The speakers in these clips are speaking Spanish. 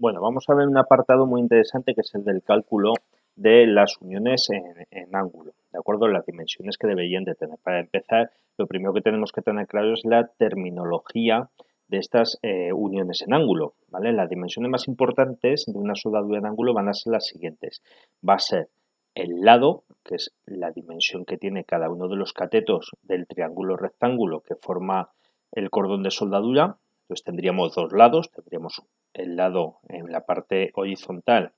Bueno, vamos a ver un apartado muy interesante que es el del cálculo de las uniones en ángulo, ¿de acuerdo? Las dimensiones que deberían de tener. Para empezar, lo primero que tenemos que tener claro es la terminología de estas uniones en ángulo, ¿vale? Las dimensiones más importantes de una soldadura en ángulo van a ser las siguientes. Va a ser el lado, que es la dimensión que tiene cada uno de los catetos del triángulo rectángulo que forma el cordón de soldadura. Entonces tendríamos dos lados, tendríamos el lado en la parte horizontal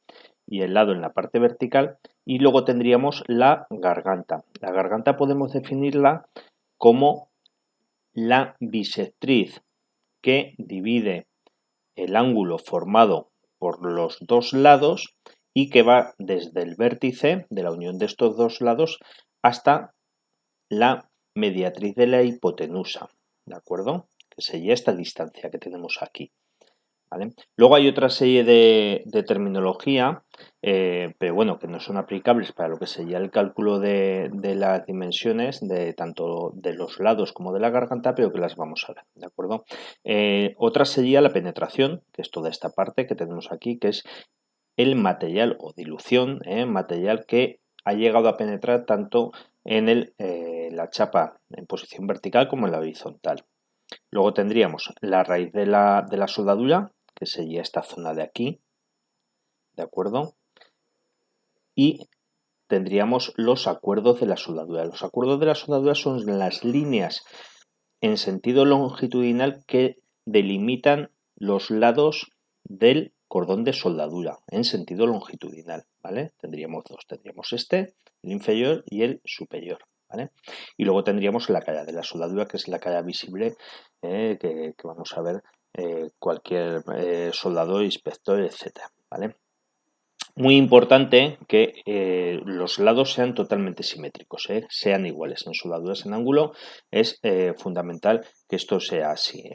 y el lado en la parte vertical, y luego tendríamos la garganta. La garganta podemos definirla como la bisectriz que divide el ángulo formado por los dos lados y que va desde el vértice de la unión de estos dos lados hasta la mediatriz de la hipotenusa, ¿de acuerdo? Que sería esta distancia que tenemos aquí. ¿Vale? Luego hay otra serie de terminología, pero bueno, que no son aplicables para lo que sería el cálculo de las dimensiones de tanto de los lados como de la garganta, pero que las vamos a ver, ¿de acuerdo? Otra sería la penetración, que es toda esta parte que tenemos aquí, que es el material o dilución, material que ha llegado a penetrar tanto en la chapa en posición vertical como en la horizontal. Luego tendríamos la raíz de la soldadura, que sería esta zona de aquí, ¿de acuerdo? Y tendríamos los acuerdos de la soldadura. Los acuerdos de la soldadura son las líneas en sentido longitudinal que delimitan los lados del cordón de soldadura en sentido longitudinal, ¿vale? Tendríamos dos, tendríamos este, el inferior y el superior, ¿vale? Y luego tendríamos la cara de la soldadura, que es la cara visible que vamos a ver cualquier soldador, inspector, etcétera, ¿vale? Muy importante que los lados sean totalmente simétricos, sean iguales. En soldaduras en ángulo es fundamental que esto sea así.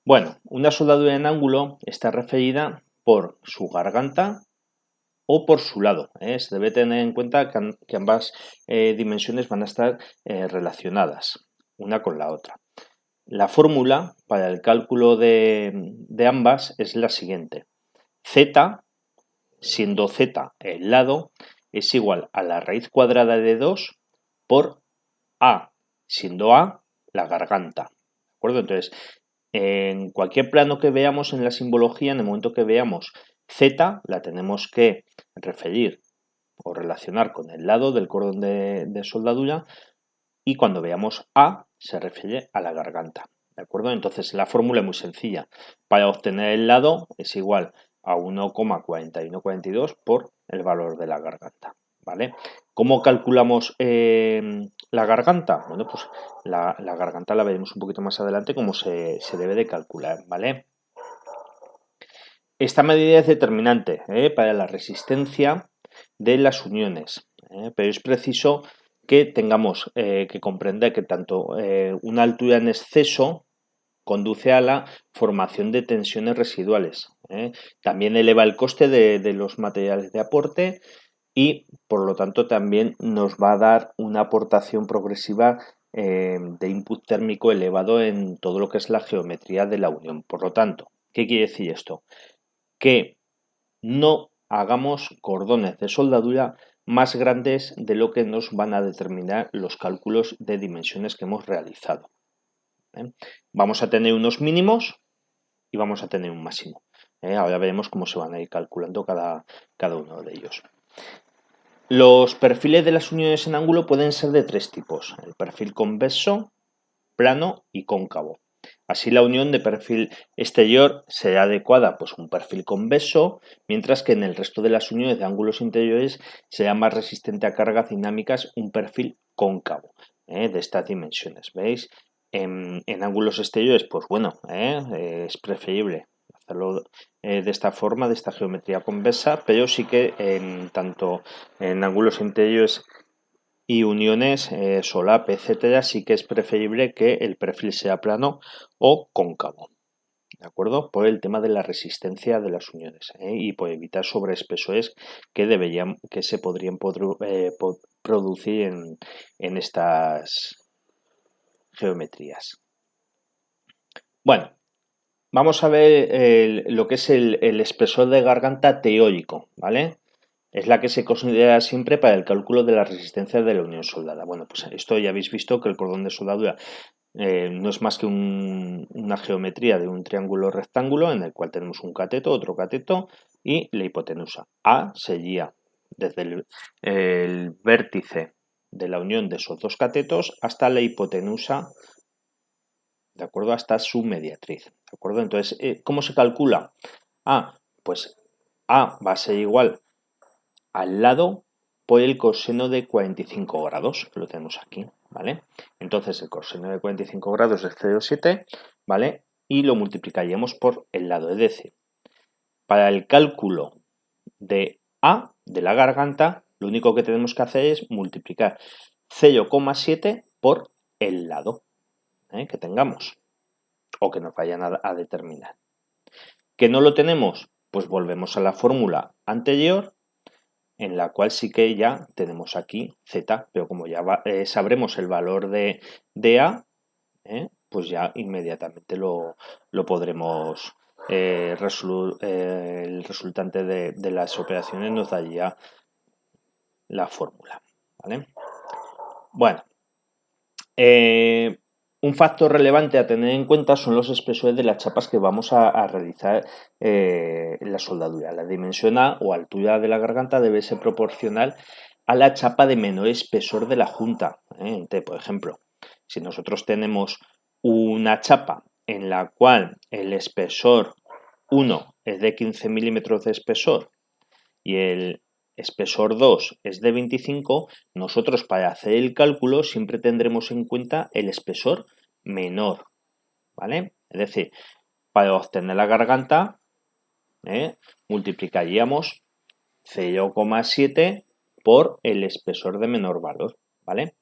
Bueno, una soldadura en ángulo está referida por su garganta o por su lado. Se debe tener en cuenta que ambas dimensiones van a estar relacionadas una con la otra. La fórmula para el cálculo de ambas es la siguiente. Z, siendo Z el lado, es igual a la raíz cuadrada de 2 por A, siendo A la garganta. ¿De acuerdo? Entonces, en cualquier plano que veamos en la simbología, en el momento que veamos Z, la tenemos que referir o relacionar con el lado del cordón de soldadura, y cuando veamos A, se refiere a la garganta. ¿De acuerdo? Entonces, la fórmula es muy sencilla. Para obtener el lado es igual a 1,4142 por el valor de la garganta. ¿Vale? ¿Cómo calculamos la garganta? Bueno, pues la garganta la veremos un poquito más adelante cómo se debe de calcular, ¿vale? Esta medida es determinante para la resistencia de las uniones, pero es preciso que tengamos que comprender que tanto una altura en exceso conduce a la formación de tensiones residuales. También eleva el coste de los materiales de aporte y, por lo tanto, también nos va a dar una aportación progresiva de input térmico elevado en todo lo que es la geometría de la unión. Por lo tanto, ¿qué quiere decir esto? Que no hagamos cordones de soldadura más grandes de lo que nos van a determinar los cálculos de dimensiones que hemos realizado. Vamos a tener unos mínimos y vamos a tener un máximo. Ahora veremos cómo se van a ir calculando cada uno de ellos. Los perfiles de las uniones en ángulo pueden ser de tres tipos: el perfil convexo, plano y cóncavo. Así, la unión de perfil exterior será adecuada, pues un perfil convexo, mientras que en el resto de las uniones de ángulos interiores será más resistente a cargas dinámicas un perfil cóncavo de estas dimensiones. ¿Veis? En ángulos exteriores, pues bueno, es preferible hacerlo de esta forma, de esta geometría convexa, pero sí que tanto en ángulos interiores y uniones, solape, etcétera, sí que es preferible que el perfil sea plano o cóncavo, ¿de acuerdo? Por el tema de la resistencia de las uniones y por evitar sobreespesores que se podrían producir en estas geometrías. Bueno, vamos a ver lo que es el espesor de garganta teórico, ¿vale? Es la que se considera siempre para el cálculo de la resistencia de la unión soldada. Bueno, pues esto ya habéis visto que el cordón de soldadura no es más que una geometría de un triángulo rectángulo en el cual tenemos un cateto, otro cateto y la hipotenusa. A sería desde el vértice de la unión de esos dos catetos hasta la hipotenusa, ¿de acuerdo? Hasta su mediatriz, ¿de acuerdo? Entonces, ¿cómo se calcula? Pues A va a ser igual al lado por el coseno de 45 grados, que lo tenemos aquí, ¿vale? Entonces el coseno de 45 grados es 0,7, ¿vale? Y lo multiplicaríamos por el lado, es decir, para el cálculo de A, de la garganta, lo único que tenemos que hacer es multiplicar 0,7 por el lado que tengamos o que nos vayan a determinar. ¿Que no lo tenemos? Pues volvemos a la fórmula anterior, en la cual sí que ya tenemos aquí z, pero como ya sabremos el valor de A, pues ya inmediatamente lo podremos, el resultante de las operaciones nos daría la fórmula, ¿vale? Bueno, un factor relevante a tener en cuenta son los espesores de las chapas que vamos a realizar en la soldadura. La dimensión A o altura de la garganta debe ser proporcional a la chapa de menor espesor de la junta. Por ejemplo, si nosotros tenemos una chapa en la cual el espesor 1 es de 15 milímetros de espesor y el espesor 2 es de 25, nosotros para hacer el cálculo siempre tendremos en cuenta el espesor menor, ¿vale? Es decir, para obtener la garganta, multiplicaríamos 0,7 por el espesor de menor valor, ¿vale?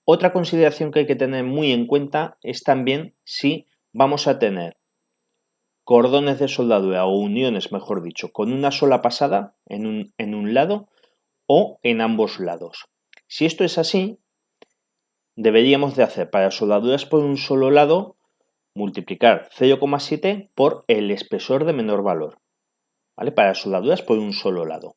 Otra consideración que hay que tener muy en cuenta es también si vamos a tener cordones de soldadura o uniones, mejor dicho, con una sola pasada en un lado o en ambos lados. Si esto es así, deberíamos de hacer para soldaduras por un solo lado multiplicar 0,7 por el espesor de menor valor, ¿vale? Para soldaduras por un solo lado.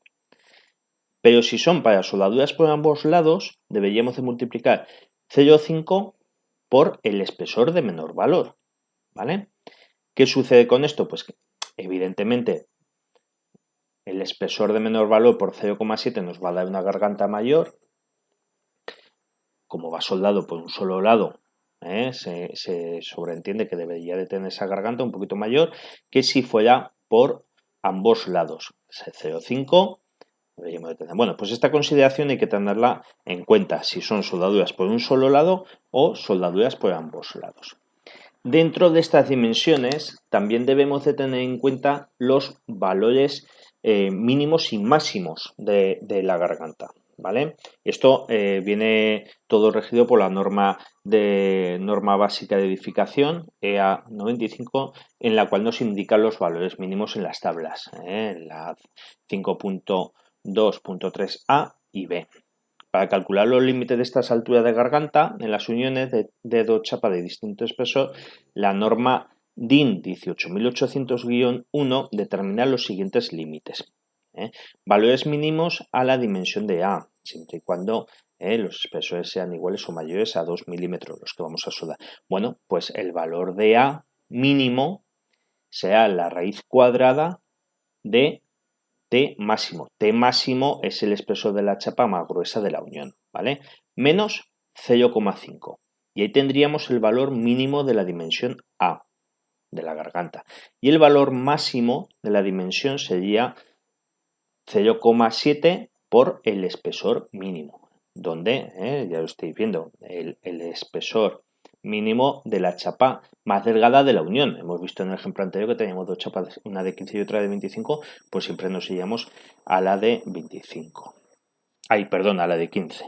Pero si son para soldaduras por ambos lados, deberíamos de multiplicar 0,5 por el espesor de menor valor, ¿vale? ¿Qué sucede con esto? Pues que, evidentemente, el espesor de menor valor por 0,7 nos va a dar una garganta mayor. Como va soldado por un solo lado, se sobreentiende que debería de tener esa garganta un poquito mayor que si fuera por ambos lados. 0,5 deberíamos de tener. Bueno, pues esta consideración hay que tenerla en cuenta si son soldaduras por un solo lado o soldaduras por ambos lados. Dentro de estas dimensiones también debemos de tener en cuenta los valores mínimos y máximos de la garganta, ¿vale? Esto viene todo regido por la norma básica de edificación EA 95, en la cual nos indican los valores mínimos en las tablas, la 5.2.3a y b. Para calcular los límites de estas alturas de garganta en las uniones de dos chapas de distinto espesor, la norma DIN 18800-1 determina los siguientes límites. Valores mínimos a la dimensión de A, siempre y cuando los espesores sean iguales o mayores a 2 milímetros, los que vamos a soldar. Bueno, pues el valor de A mínimo será la raíz cuadrada de T máximo. T máximo es el espesor de la chapa más gruesa de la unión, ¿vale? Menos 0,5. Y ahí tendríamos el valor mínimo de la dimensión A, de la garganta. Y el valor máximo de la dimensión sería 0,7 por el espesor mínimo, donde, ya lo estáis viendo, el espesor mínimo de la chapa más delgada de la unión. Hemos visto en el ejemplo anterior que teníamos dos chapas, una de 15 y otra de 25, pues siempre nos iríamos a la de 25. A la de 15.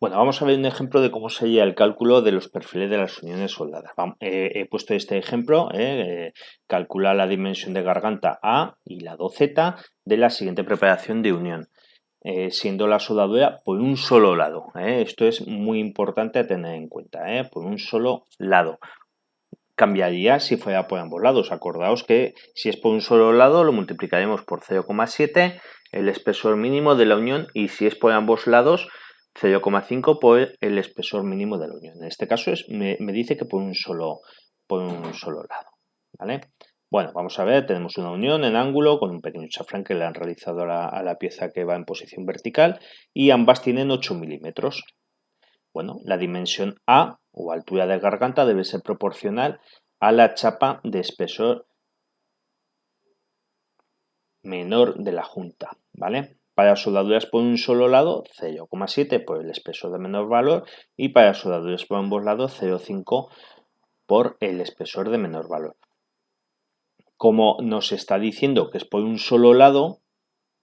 Bueno, vamos a ver un ejemplo de cómo sería el cálculo de los perfiles de las uniones soldadas. He puesto este ejemplo, calcular la dimensión de garganta A y lado Z de la siguiente preparación de unión, siendo la soldadura por un solo lado. Esto es muy importante a tener en cuenta, por un solo lado. cambiaría si fuera por ambos lados. Acordaos que si es por un solo lado lo multiplicaremos por 0,7, el espesor mínimo de la unión, y si es por ambos lados 0,5 por el espesor mínimo de la unión. En este caso me dice que por un solo lado, ¿vale? Bueno, vamos a ver, tenemos una unión en ángulo con un pequeño chaflán que le han realizado a la pieza que va en posición vertical, y ambas tienen 8 milímetros. Bueno, la dimensión A o altura de garganta debe ser proporcional a la chapa de espesor menor de la junta, ¿vale? Para soldaduras por un solo lado, 0,7 por el espesor de menor valor, y para soldaduras por ambos lados, 0,5 por el espesor de menor valor. Como nos está diciendo que es por un solo lado,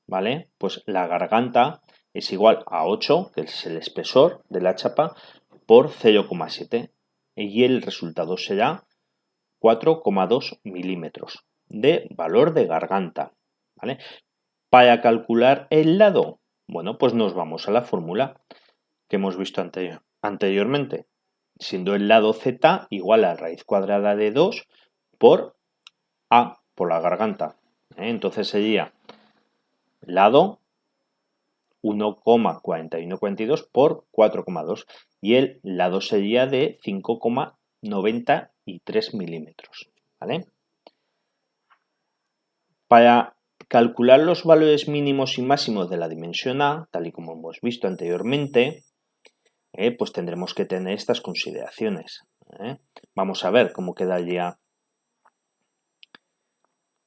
¿vale? Pues la garganta es igual a 8, que es el espesor de la chapa, por 0,7, y el resultado será 4,2 milímetros de valor de garganta, ¿vale? Para calcular el lado, bueno, pues nos vamos a la fórmula que hemos visto anteriormente, siendo el lado Z igual a raíz cuadrada de 2 por A, por la garganta. Entonces sería lado 1,4142 por 4,2, y el lado sería de 5,93 milímetros, ¿vale? Para calcular los valores mínimos y máximos de la dimensión A, tal y como hemos visto anteriormente, pues tendremos que tener estas consideraciones. Vamos a ver cómo quedaría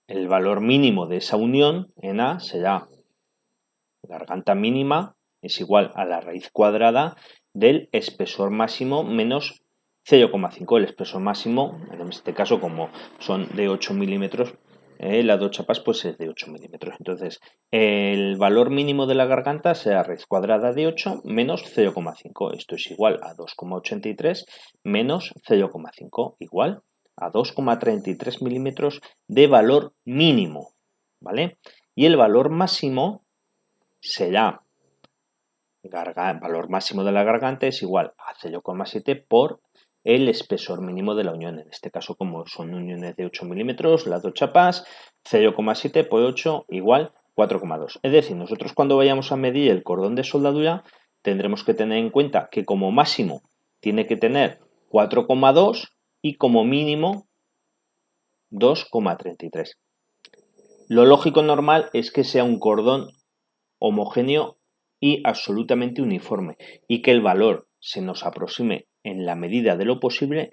el valor mínimo de esa unión en A. Será garganta mínima es igual a la raíz cuadrada del espesor máximo menos 0,5. El espesor máximo, en este caso como son de 8 milímetros, las dos chapas pues es de 8 milímetros. Entonces el valor mínimo de la garganta será raíz cuadrada de 8 menos 0,5. Esto es igual a 2,83 menos 0,5, igual a 2,33 milímetros de valor mínimo, ¿vale? Y el valor máximo será valor máximo de la garganta es igual a 0,7 por el espesor mínimo de la unión. En este caso, como son uniones de 8 milímetros, las dos chapas, 0,7 por 8 igual 4,2. Es decir, nosotros cuando vayamos a medir el cordón de soldadura tendremos que tener en cuenta que como máximo tiene que tener 4,2 y como mínimo 2,33. Lo lógico normal es que sea un cordón homogéneo y absolutamente uniforme, y que el valor se nos aproxime en la medida de lo posible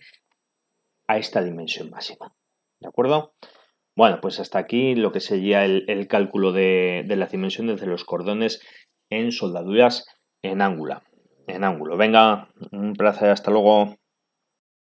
a esta dimensión máxima. ¿De acuerdo? Bueno, pues hasta aquí lo que sería el cálculo de las dimensiones de los cordones en soldaduras en ángulo. Venga, un placer, hasta luego.